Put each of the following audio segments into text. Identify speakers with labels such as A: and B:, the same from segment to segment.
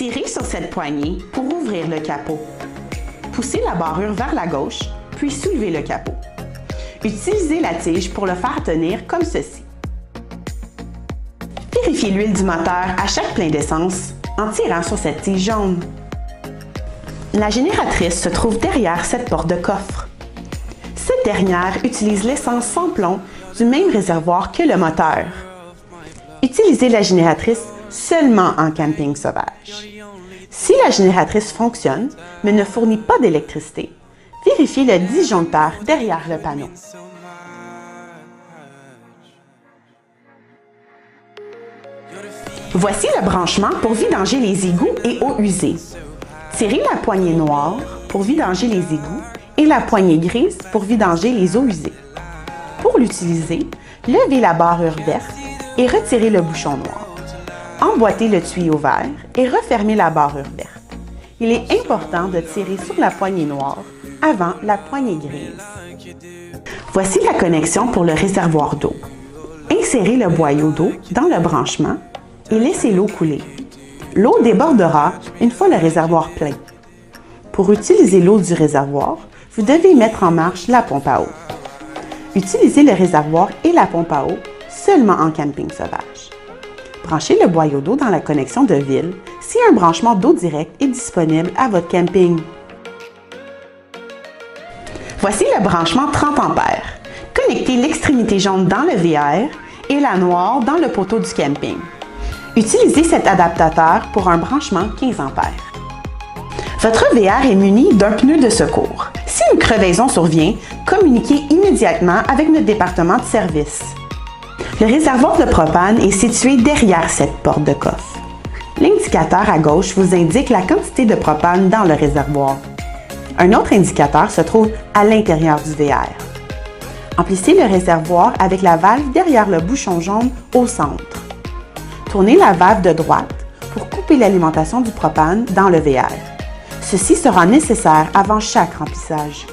A: Tirez sur cette poignée pour ouvrir le capot. Poussez la barrure vers la gauche, puis soulevez le capot. Utilisez la tige pour le faire tenir comme ceci. Vérifiez l'huile du moteur à chaque plein d'essence en tirant sur cette tige jaune. La génératrice se trouve derrière cette porte de coffre. Cette dernière utilise l'essence sans plomb du même réservoir que le moteur. Utilisez la génératrice seulement en camping sauvage. Si la génératrice fonctionne, mais ne fournit pas d'électricité, vérifiez le disjoncteur derrière le panneau. Voici le branchement pour vidanger les égouts et eaux usées. Tirez la poignée noire pour vidanger les égouts et la poignée grise pour vidanger les eaux usées. Pour l'utiliser, levez la barrure verte et retirez le bouchon noir. Emboîtez le tuyau vert et refermez la barrure verte. Il est important de tirer sur la poignée noire avant la poignée grise. Voici la connexion pour le réservoir d'eau. Insérez le boyau d'eau dans le branchement et laissez l'eau couler. L'eau débordera une fois le réservoir plein. Pour utiliser l'eau du réservoir, vous devez mettre en marche la pompe à eau. Utilisez le réservoir et la pompe à eau seulement en camping sauvage. Branchez le boyau d'eau dans la connexion de ville si un branchement d'eau directe est disponible à votre camping. Voici le branchement 30 A. Connectez l'extrémité jaune dans le VR et la noire dans le poteau du camping. Utilisez cet adaptateur pour un branchement 15 A. Votre VR est muni d'un pneu de secours. Si une crevaison survient, communiquez immédiatement avec notre département de service. Le réservoir de propane est situé derrière cette porte de coffre. L'indicateur à gauche vous indique la quantité de propane dans le réservoir. Un autre indicateur se trouve à l'intérieur du VR. Emplissez le réservoir avec la valve derrière le bouchon jaune au centre. Tournez la valve de droite pour couper l'alimentation du propane dans le VR. Ceci sera nécessaire avant chaque remplissage.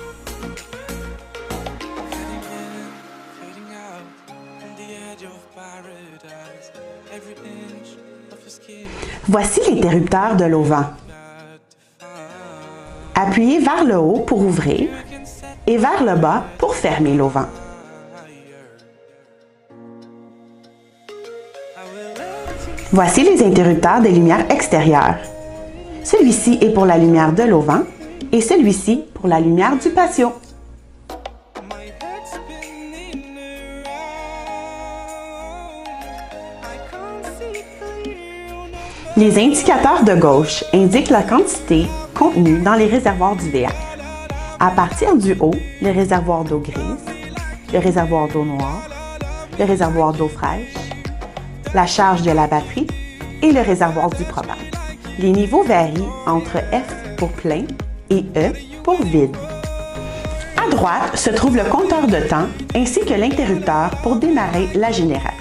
A: Voici l'interrupteur de l'auvent. Appuyez vers le haut pour ouvrir et vers le bas pour fermer l'auvent. Voici les interrupteurs des lumières extérieures. Celui-ci est pour la lumière de l'auvent et celui-ci pour la lumière du patio. Les indicateurs de gauche indiquent la quantité contenue dans les réservoirs du VR. À partir du haut, le réservoir d'eau grise, le réservoir d'eau noire, le réservoir d'eau fraîche, la charge de la batterie et le réservoir du propane. Les niveaux varient entre F pour plein et E pour vide. À droite se trouve le compteur de temps ainsi que l'interrupteur pour démarrer la génératrice.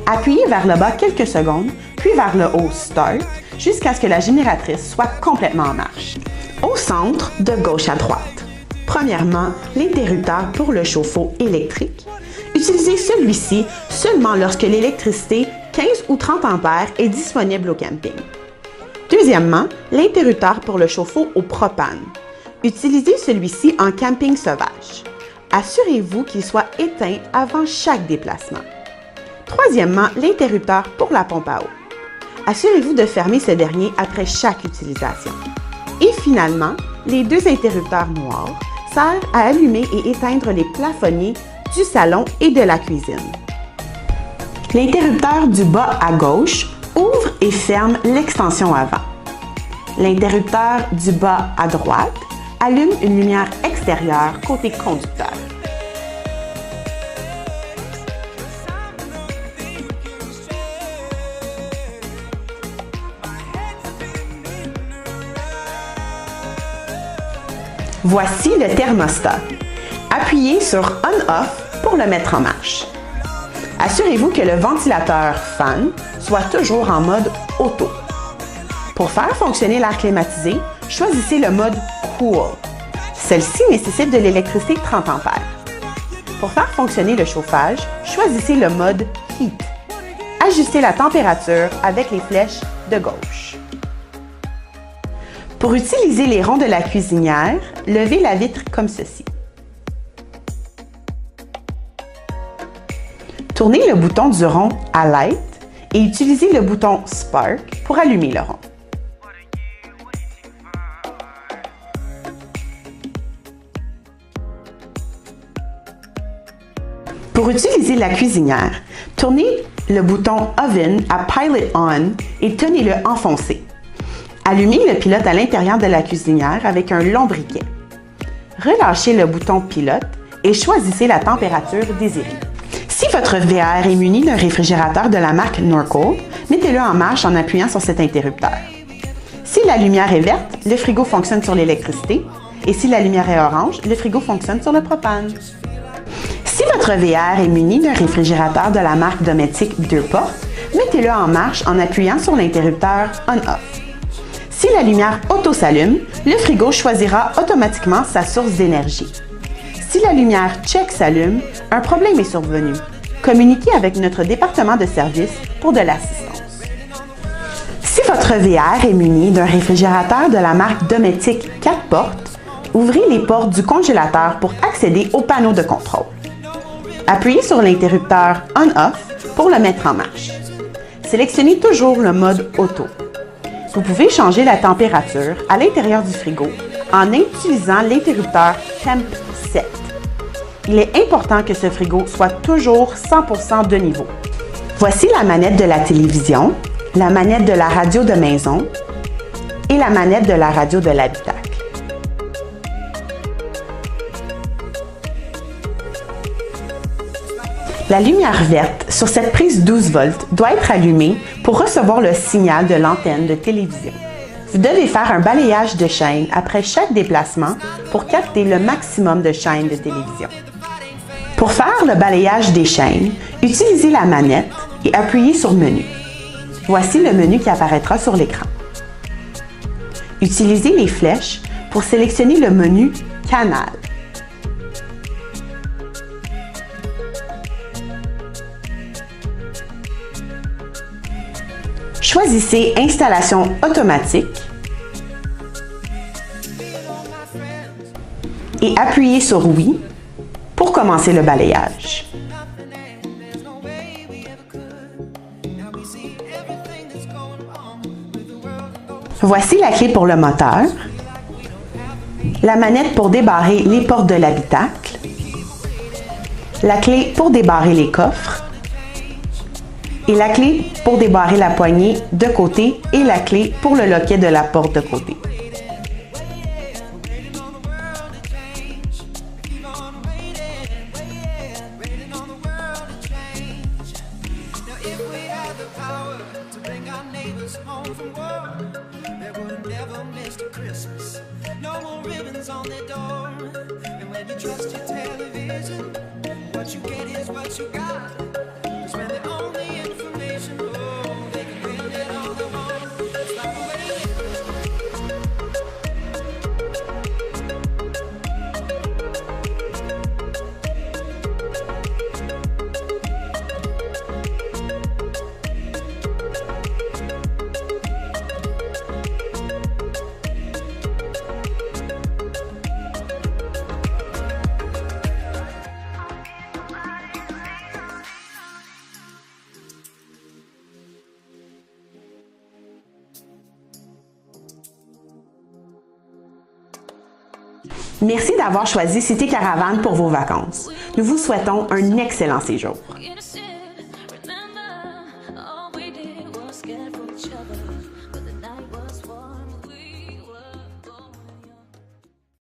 A: Appuyez vers le bas quelques secondes, puis vers le haut Start, jusqu'à ce que la génératrice soit complètement en marche. Au centre, de gauche à droite. Premièrement, l'interrupteur pour le chauffe-eau électrique. Utilisez celui-ci seulement lorsque l'électricité 15 ou 30 A est disponible au camping. Deuxièmement, l'interrupteur pour le chauffe-eau au propane. Utilisez celui-ci en camping sauvage. Assurez-vous qu'il soit éteint avant chaque déplacement. Troisièmement, l'interrupteur pour la pompe à eau. Assurez-vous de fermer ce dernier après chaque utilisation. Et finalement, les deux interrupteurs noirs servent à allumer et éteindre les plafonniers du salon et de la cuisine. L'interrupteur du bas à gauche ouvre et ferme l'extension avant. L'interrupteur du bas à droite allume une lumière extérieure côté conducteur. Voici le thermostat. Appuyez sur On/Off pour le mettre en marche. Assurez-vous que le ventilateur fan soit toujours en mode auto. Pour faire fonctionner l'air climatisé, choisissez le mode Cool. Celle-ci nécessite de l'électricité 30 A. Pour faire fonctionner le chauffage, choisissez le mode Heat. Ajustez la température avec les flèches de gauche. Pour utiliser les ronds de la cuisinière, levez la vitre comme ceci. Tournez le bouton du rond à Light et utilisez le bouton Spark pour allumer le rond. Pour utiliser la cuisinière, tournez le bouton Oven à Pilot On et tenez-le enfoncé. Allumez le pilote à l'intérieur de la cuisinière avec un long briquet. Relâchez le bouton Pilote et choisissez la température désirée. Si votre VR est muni d'un réfrigérateur de la marque Norcold, mettez-le en marche en appuyant sur cet interrupteur. Si la lumière est verte, le frigo fonctionne sur l'électricité et si la lumière est orange, le frigo fonctionne sur le propane. Si votre VR est muni d'un réfrigérateur de la marque Dometic 2 portes, mettez-le en marche en appuyant sur l'interrupteur On-Off. Si la lumière auto s'allume, le frigo choisira automatiquement sa source d'énergie. Si la lumière check s'allume, un problème est survenu. Communiquez avec notre département de service pour de l'assistance. Si votre VR est muni d'un réfrigérateur de la marque Dometic 4 portes, ouvrez les portes du congélateur pour accéder au panneau de contrôle. Appuyez sur l'interrupteur On-Off pour le mettre en marche. Sélectionnez toujours le mode auto. Vous pouvez changer la température à l'intérieur du frigo en utilisant l'interrupteur Temp Set. Il est important que ce frigo soit toujours 100% de niveau. Voici la manette de la télévision, la manette de la radio de maison et la manette de la radio de l'habitacle. La lumière verte sur cette prise 12 volts doit être allumée pour recevoir le signal de l'antenne de télévision. Vous devez faire un balayage de chaînes après chaque déplacement pour capter le maximum de chaînes de télévision. Pour faire le balayage des chaînes, utilisez la manette et appuyez sur Menu. Voici le menu qui apparaîtra sur l'écran. Utilisez les flèches pour sélectionner le menu Canal. Choisissez Installation automatique et appuyez sur Oui pour commencer le balayage. Voici la clé pour le moteur, la manette pour débarrer les portes de l'habitacle, la clé pour débarrer les coffres, et la clé pour débarrer la poignée de côté et la clé pour le loquet de la porte de côté. Merci d'avoir choisi Cité Caravane pour vos vacances. Nous vous souhaitons un excellent séjour.